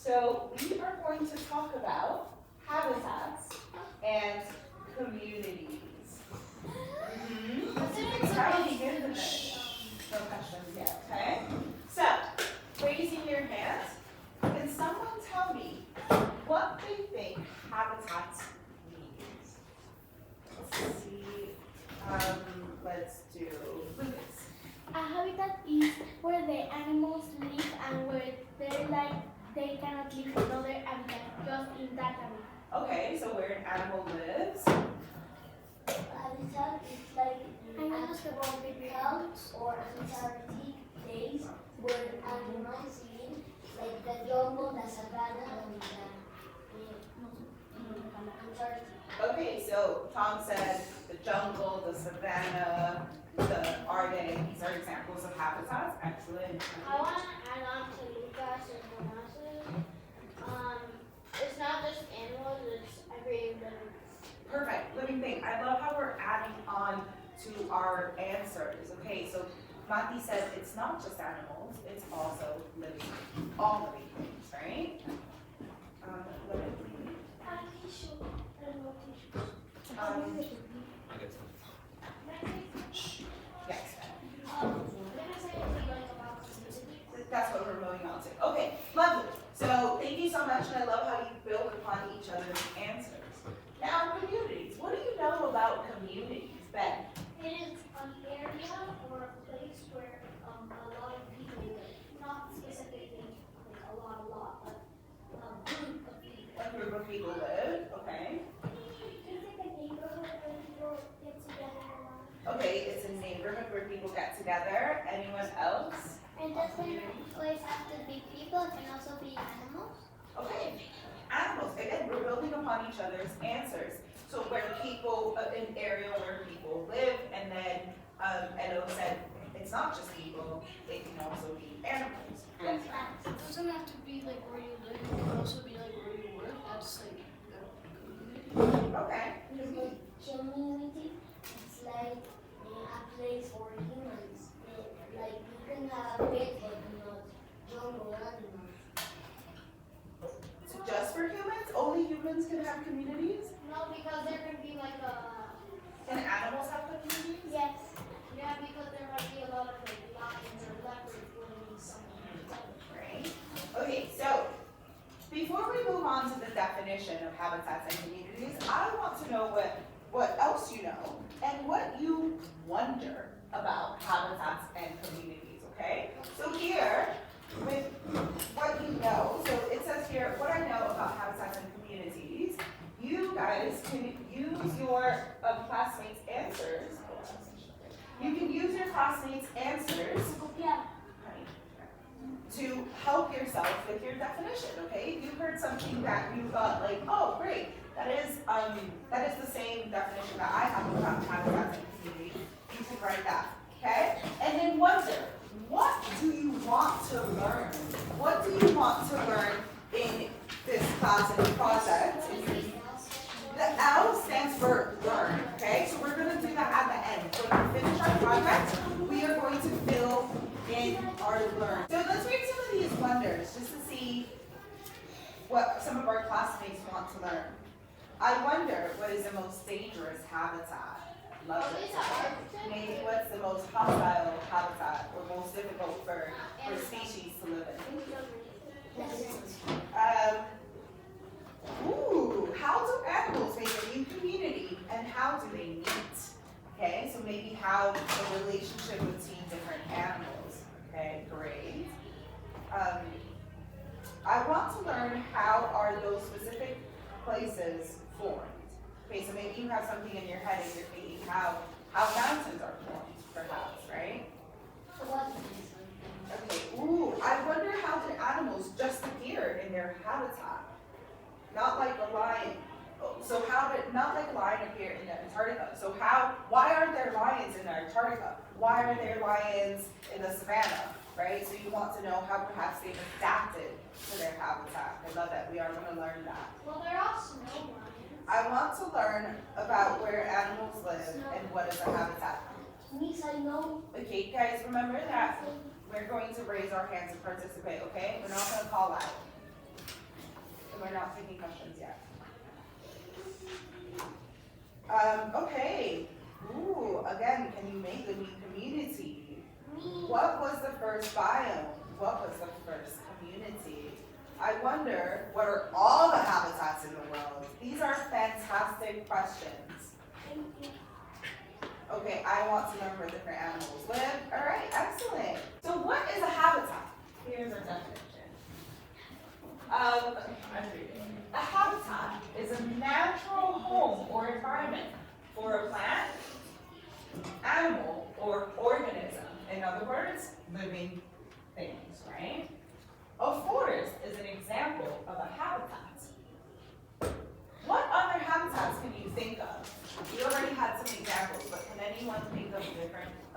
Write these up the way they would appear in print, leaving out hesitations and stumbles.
So we are going to talk about habitats and communities. How do you begin today? No questions yet, okay? So, raising your hand, can someone tell me what they think habitats means? Let's see, let's do Lucas. A habitat is where the animals live and where they cannot live in other habitats, just in that habitat. Okay, so where an animal lives. Habitat is like tropical or Antarctic place where animals live, like the jungle, the savannah, and the Antarctic. Okay, so Tom said the jungle, the savanna, the Arctic, these are examples of habitats. Excellent. I want to add on to Lucas and Jonas's. It's not just animals, it's every living. Perfect, living thing. I love how we're adding on to our answers. Okay, so Mati said it's not just animals, it's also living, all living things, right? Living things. Yes. That's what we're moving on to. Okay, lovely. So thank you so much, and I love how you build upon each other's answers. Now, communities. What do you know about communities, Ben? It is an area or a place where a lot of people live. Not specifically like a lot, but a group of people. A group of people live. Okay. It's like a neighborhood where people get together a lot. Okay, it's a neighborhood where people get together. Anyone else? And this place has to be people, it can also be animals. Okay. Animals. Again, we're building upon each other's answers. So where people, an area where people live, and then Edo said it's not just people, it can also be animals. Yes. It doesn't have to be like where you live, it can also be like where you work. That's like a community. Okay. Community, it's like a place for humans. Like you can have pets, but not jungle animals. So just for humans? Only humans can have communities? No, because there can be like a, Can animals have communities? yes. Yeah, because there might be a lot of like lions or leopards living somewhere. Right. Okay, so before we move on to the definition of habitats and communities, I want to know what else you know and what you wonder about habitats and communities, okay? So here, with what you know, so it says here, what I know about habitats and communities, you guys can use your classmates' answers. You can use your classmates' answers to help yourself with your definition, okay? If you heard something that you thought like, oh, great, that is the same definition that I have about habitats and communities, you can write that, okay? And then wonder, what do you want to learn? What do you want to learn in this class and project? The L stands for learn, okay? So we're gonna do that at the end. So when we finish our project, we are going to fill in our learn. So let's read some of these wonders just to see what some of our classmates want to learn. I wonder what is the most dangerous habitat? Love it. Maybe what's the most hostile habitat or most difficult for species to live in? How do animals make a new community and how do they meet? Okay, so maybe how the relationship between different animals. Okay, great. I want to learn how are those specific places formed. Okay, so maybe you have something in your head and you're thinking how mountains are formed, perhaps, right? Okay, I wonder how did animals just appear in their habitat? Not like a lion. So not like a lion appear in Antarctica. So why aren't there lions in Antarctica? Why are there lions in the savannah, right? So you want to know how perhaps they've adapted to their habitat. I love that. We are going to learn that. Well, they're all snow lions. I want to learn about where animals live and what is a habitat. Miss, I know. Okay, guys, remember that we're going to raise our hands and participate, okay? We're not going to call out. we're not taking questions yet. Okay. Ooh, again, can you make the new community? What was the first biome? What was the first community? I wonder, what are all the habitats in the world? These are fantastic questions. Okay, I want to know where different animals live. All right, excellent. So what is a habitat? Here's our definition. I'm reading. A habitat is a natural home or environment for a plant, animal, or organism. In other words, living things, right? A forest is an example of a habitat. What other habitats can you think of? We already had some examples, but can anyone think of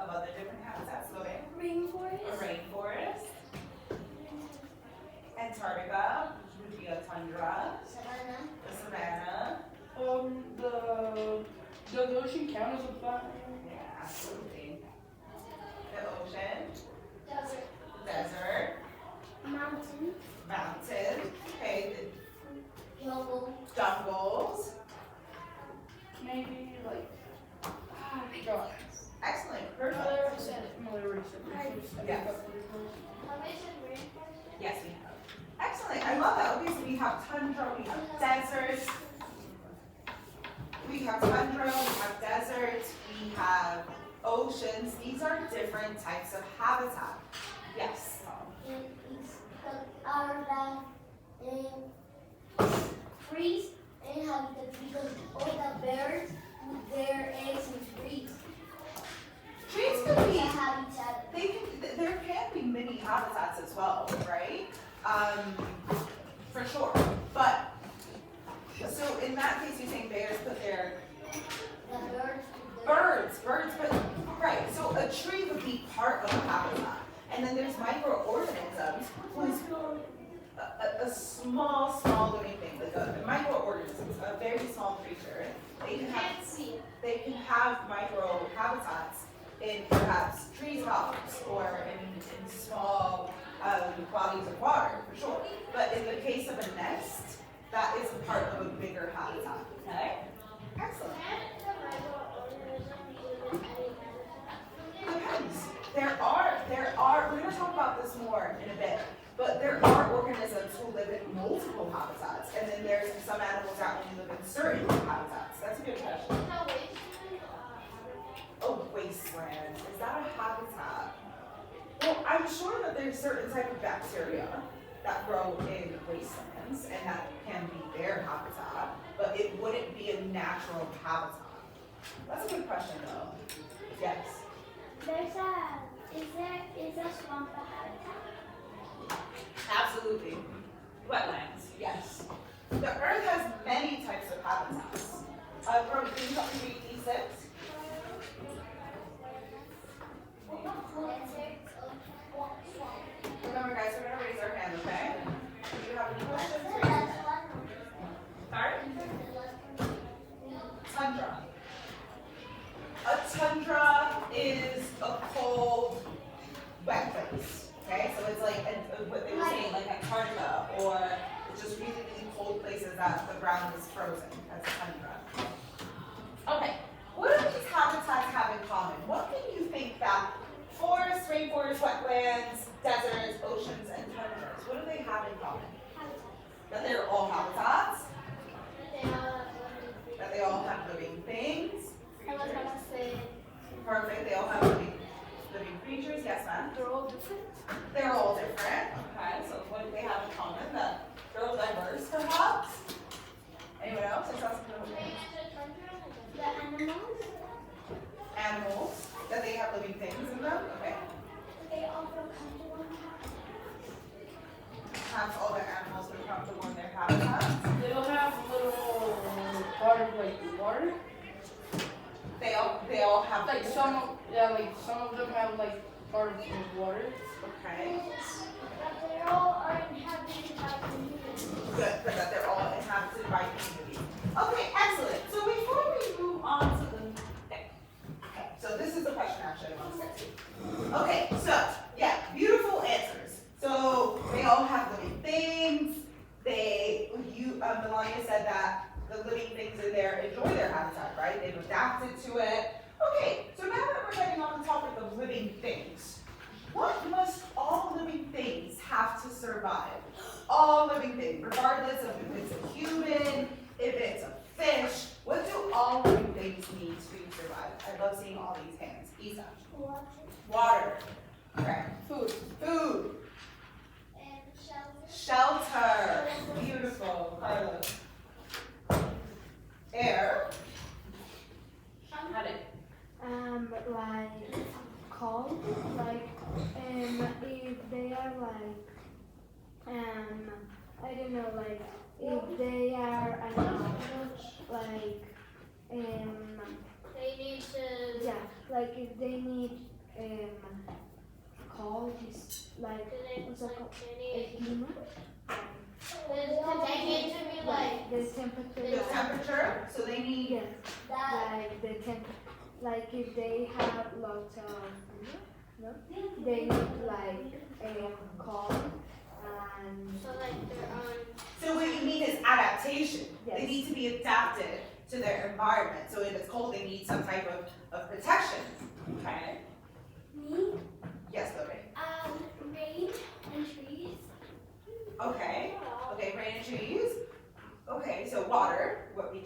other different habitats? Go there. Rainforest. A rainforest. Antarctica, which would be a tundra. Savannah. The savanna. Does the ocean count as a plant? Yeah, absolutely. The ocean. Desert. Desert. Mountain. Mountain. Okay, Jungle. the jungles. Maybe like. God. Excellent. Malay Perfect. said Yes. Have I said rainforest? Yes, we have. Excellent. I love that. Okay, so we have tundra, we have deserts. We have tundra, we have deserts, we have oceans. These are different types of habitat. Yes. Are the trees and habitats because all the birds put their eggs in trees. Trees could The be, habitat. there can be many habitats as well, right? For sure. But, so in that case, you're saying bears put their The birds put their birds, but, right, so a tree would be part of a habitat. And then there's microorganisms whose, a small living thing, like a microorganism, a very small creature. They can have, Can't see it. they can have micro habitats in perhaps trees and olives, or in small, bodies of water, for sure. But in the case of a nest, that is part of a bigger habitat, okay? Excellent. Can't the microorganisms live in any habitat? Depends. There are, we're gonna talk about this more in a bit, but there are organisms who live in multiple habitats, and then there's some animals that only live in certain habitats. That's a good question. Is that wasteland habitat? Oh, wasteland, is that a habitat? Well, I'm sure that there's certain type of bacteria that grow in wastelands, and that can be their habitat, but it wouldn't be a natural habitat. That's a good question, though. Yes. Is a swamp a habitat? Absolutely. Wetlands, yes. The earth has many types of habitats. Can you help me read these six? Remember, guys, we're gonna raise our hand, okay? Do you have any questions? Raise your hand. Sorry? Tundra. A tundra is a cold, wet place. Okay, so it's like what they were saying, like Antarctica, or it's just really, really cold places that the ground is frozen. That's tundra. Okay, what do these habitats have in common? What can you think that forests, rainforests, wetlands, deserts, oceans, and tundras, what do they have in common? That they're all habitats, that they all have living things. I was gonna say Perfect, they all have living creatures. Yes, ma'am? they're all different. They're all different. Okay, so what do they have in common? That they're all diverse, perhaps? Anyone else? I saw some The animals, animals, that they have living things in them. Okay. they also come to one house. Perhaps all the animals would come to warm their habitats. They'll have a little part of like water. They all have Like some of them have like part of water. Okay. But they all are inhabited by communities. Good, but that they're all inhabited by communities. Okay, excellent. So before we move on to the okay, so this is the question actually I want to get to. Okay, so yeah, beautiful answers. So they all have living things. You Melania said that the living things in there enjoy their habitat, right? They've adapted to it. Okay, so now that we're getting on the topic of living things, what must all living things have to survive? All living things, regardless of if it's a human, if it's a fish, what do all living things need to survive? I love seeing all these hands. Isa. Water. Okay. Food. And shelter. Shelter. Beautiful. Carlos. Air. Honey. Like cold, like if they are I don't know, like if they are like They need to. yeah, like if they need cold is like what's it called? A human. They need to be like. The temperature. The temperature. So they need. Yes, like the temperature. Like if they have lots of, they need like cold and. So like they're on. So what you mean is adaptation. Yes. They need to be adapted to their environment. So if it's cold, they need some type of protection. Okay. Me? Yes, Lori. Rain and trees. Okay. Okay, rain and trees. Okay, so water, what we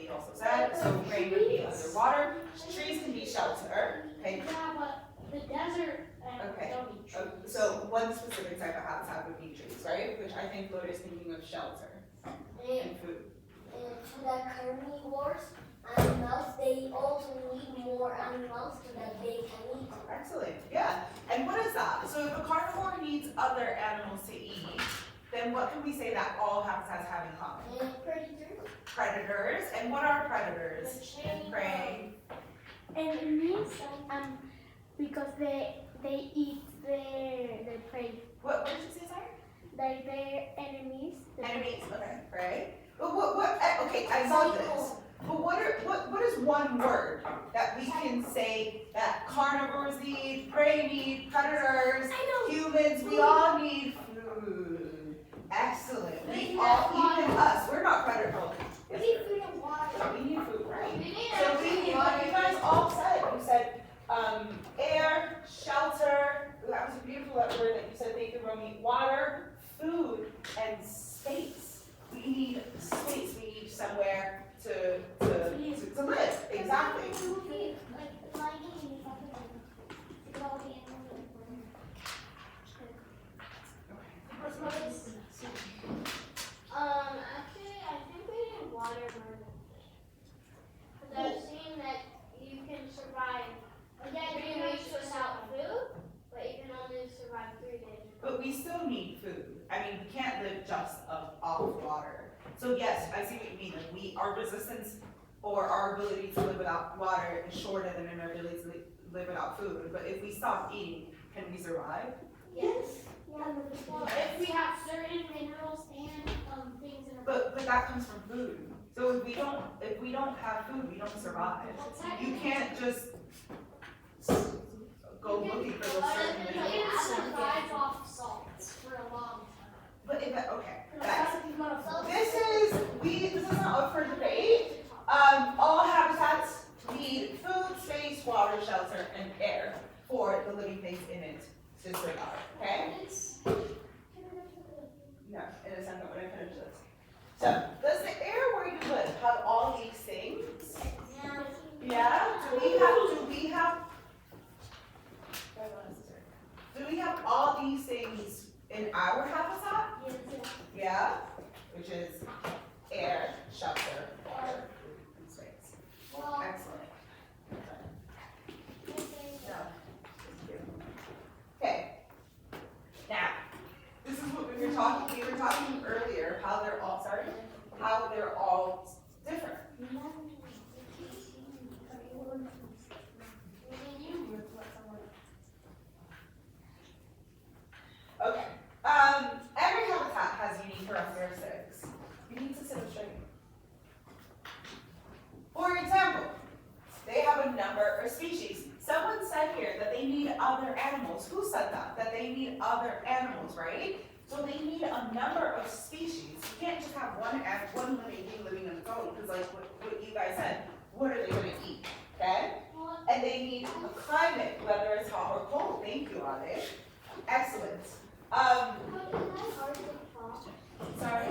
also said. So rain would be underwater. Trees can be shelter. Okay. Yeah, but the desert. Okay. Don't need trees. So one specific type of habitat would be trees, right? Which I think Lori is thinking of shelter and food. And for the carnivores, animals, they also need more animals so that they can eat. Excellent, yeah. And what is that? So if a carnivore needs other animals to eat, then what can we say that all habitats have in common? And predators. Predators, and what are predators? And prey. Enemies, because they eat their prey. What did you say, sorry? Like their enemies. Enemies, okay, prey. But okay, I saw this. But what is one word that we can say that carnivores need, prey need, predators, humans, we all need food. Excellent. We all, even us, we're not predators. We need food and water. We need food, right? We need So we need what you guys all said. You said air, shelter. That was a beautiful word that you said. Thank you, Romy. Water, food, and space. We need space. We need somewhere to live. Exactly. Actually, I think we need water more than fish. Because I've seen that you can survive 3 weeks without food, but you can only survive 3 days. But we still need food. I mean, we can't live just off of water. So yes, I see what you mean. Like our resistance or our ability to live without water is shorter than our ability to live without food. But if we stop eating, can we survive? Yes. Well, if we have certain minerals and things in our But that comes from food. So if we don't have food, we don't survive. You can't just go looking for those certain You minerals. can survive off salts for a long time. But okay, guys, this is not up for debate. All habitats need food, space, water, shelter, and air for the living things in it to survive. Okay? No, in a second when I finish this. So, does the air where you live have all these things? Yeah. Do we have all these things in our habitat? Yeah. Which is air, shelter, water, food, and space. Excellent. No. Okay. Now, this is what we were talking. We were talking earlier how they're all different. Okay. Every habitat has unique characteristics. You need to sit up straight. For example, they have a number of species. Someone said here that they need other animals. Who said that? That they need other animals, right? So they need a number of species. You can't just have one. one living being living on its own, because like what you guys said, what are they gonna eat, okay? And they need a climate, whether it's hot or cold. Thank you, Ade. Excellent. Sorry.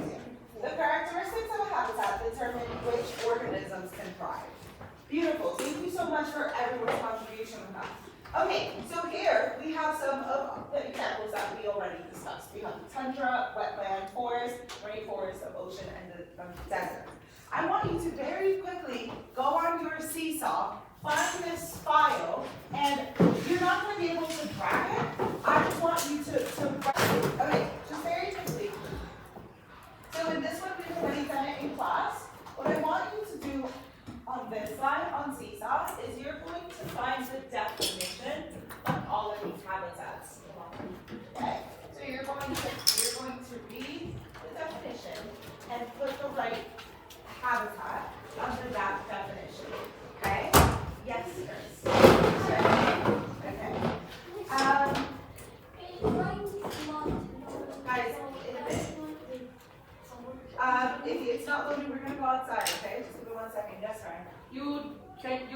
The characteristics of a habitat determine which organisms can thrive. Beautiful. Thank you so much for everyone's contribution on that. Okay, so here we have some of the examples that we already discussed. We have the tundra, wetland, forest, rainforest, the ocean, and the desert. I want you to very quickly go on your Seesaw, find this file, and you're not going to be able to drag it. I just want you to okay, just very quickly. So in this one, we've already done it in class. What I want you to do on this side, on Seesaw, is you're going to find the definition of all of these habitats. Okay? So you're going to read the definition and put the right habitat under that definition. Okay? Yes, Chris. Okay. Guys, in a bit. If it's not loading, we're gonna go outside, okay? Just give me 1 second. Yes, Ryan. You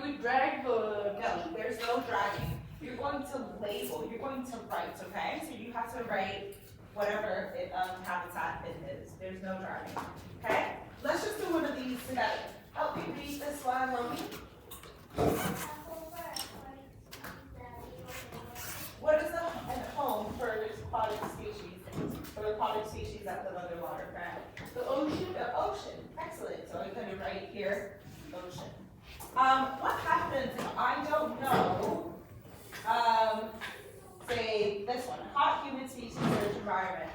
would drag the. No, there's no dragging. You're going to label, you're going to write, okay? So you have to write whatever habitat it is. There's no dragging, okay? Let's just do one of these together. Help me read this one, Romy. What is a home for aquatic species? For aquatic species that live underwater, correct? The ocean. Excellent. So I'm going to write here, ocean. What happens if I don't know, say this one, hot humid species search environment?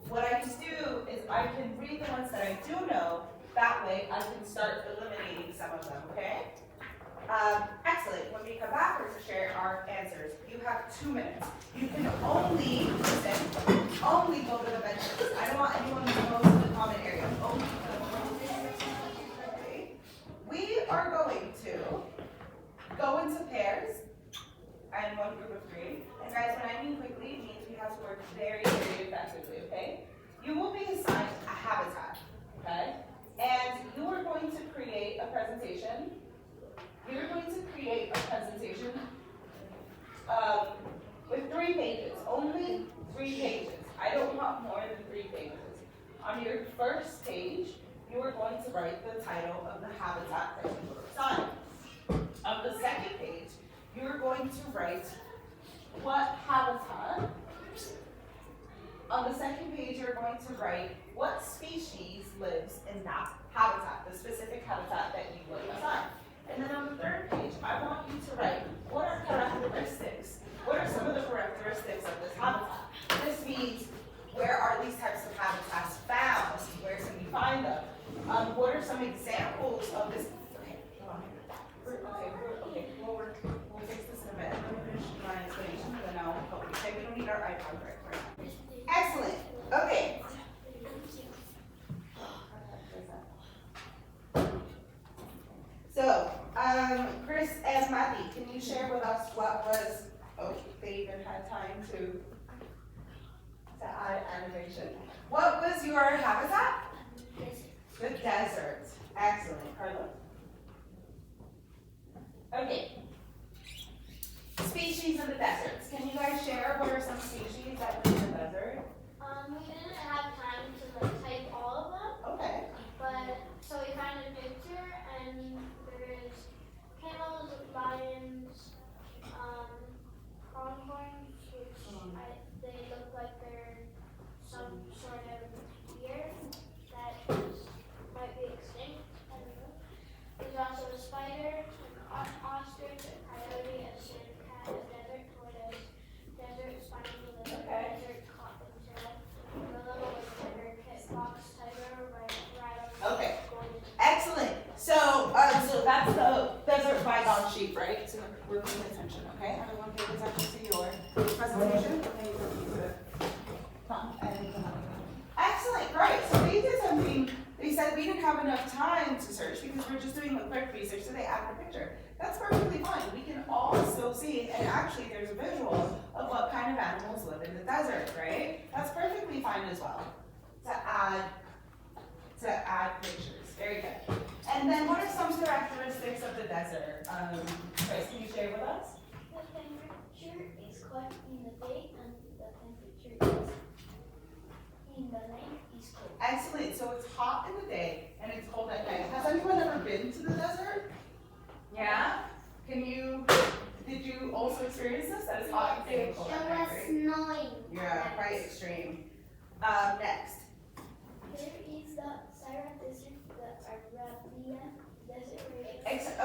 What I can do is I can read the ones that I do know. That way I can start eliminating some of them, okay? Excellent. When we come back, we're going to share our answers. You have 2 minutes. You can only go to the benches. I don't want anyone to go to the common area. Only okay. We are going to go into pairs and one group of 3. And guys, when I mean quickly, it means we have to work very, very effectively, okay? You will be assigned a habitat, okay? And you are going to create a presentation. You're going to create a presentation with 3 pages, only 3 pages. I don't want more than 3 pages. On your first page, you are going to write the title of the habitat that you were assigned. On the second page, you are going to write what habitat. On the second page, you're going to write what species lives in that habitat, the specific habitat that you were assigned. And then on the third page, I want you to write what are characteristics. What are some of the characteristics of this habitat? This means where are these types of habitats found? Where can we find them? What are some examples of this? Okay, come on here. We'll fix this in a bit. Let me finish my explanation, then I'll help you. Okay, we don't need our iPad right now. Excellent. Okay. So, Chris and Matthew, can you share with us what was, they even had time to add animation. What was your habitat? The desert. Excellent. Carla? Okay. Species in the deserts. Can you guys share what are some species that live in the desert? We didn't have time to type all of them, Okay. but so we found a picture and there's camels, lions, pronghorns, which they look like they're some sort of deer that might be extinct. I don't know. There's also a spider, an ostrich, a coyote, a sand cat, a desert tortoise, desert spiny lizard, Okay. desert cottontail, a little tiger, kit fox, tiger, rattle. Okay. Excellent. So that's the desert bygone sheep, right? So we're paying attention, okay? Everyone pay attention to your presentation. Excellent, great. So they did something, they said we didn't have enough time to search because we're just doing a quick research, so they added a picture. That's perfectly fine. We can all still see, and actually there's a visual of what kind of animals live in the desert, right? That's perfectly fine as well to add to add pictures. Very good. And then what are some characteristics of the desert? Chris, can you share with us? The temperature is hot in the day and the temperature is in the night is cold. Excellent. So it's hot in the day and it's cold at night. Has anyone ever been to the desert? Yeah? Did you also experience this? That it's hot and cold at night, right? snowing. Yeah, quite extreme. Next. There is the Sahara Desert, the Arabian Desert.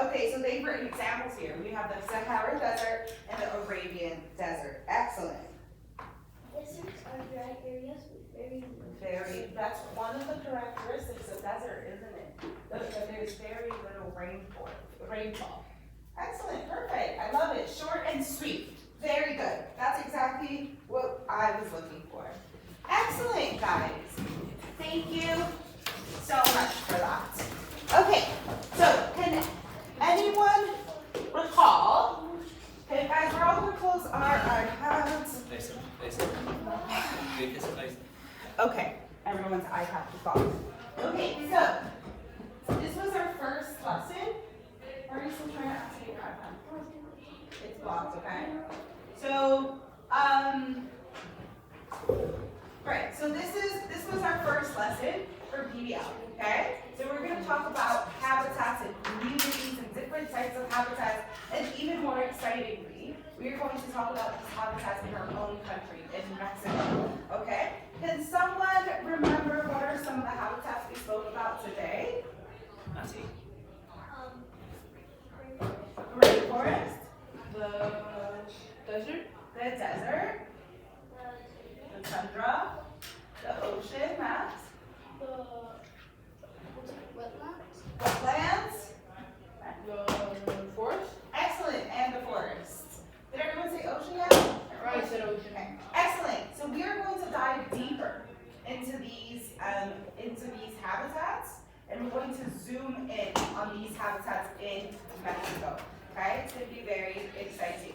Okay, so they've written examples here. We have the Sahara Desert and the Arabian Desert. Excellent. Deserts are dry areas with That's one of the characteristics of desert, isn't it? That there's very little rainfall. Excellent, perfect. I love it. Short and sweet. Very good. That's exactly what I was looking for. Excellent, guys. Thank you so much for that. Okay, so can anyone recall? Okay, guys, we're all gonna close our iPads. Okay, everyone's iPad is off. Okay, so this was our first lesson. Are you still trying to activate your iPad? It's blocked, okay? So, right, so this was our first lesson for PBL, okay? So we're gonna talk about habitats and communities and different types of habitats, and even more excitingly, we are going to talk about these habitats in our own country, in Mexico, okay? Can someone remember what are some of the habitats we spoke about today? Rainforest, The desert. the desert, the tundra, the ocean, Matt, wetlands, The forest. excellent, and the forests. Did everyone say ocean yet? Right, I said ocean. Okay, excellent. So we are going to dive deeper into these habitats, and we're going to zoom in on these habitats in Mexico. Okay, it's going to be very exciting.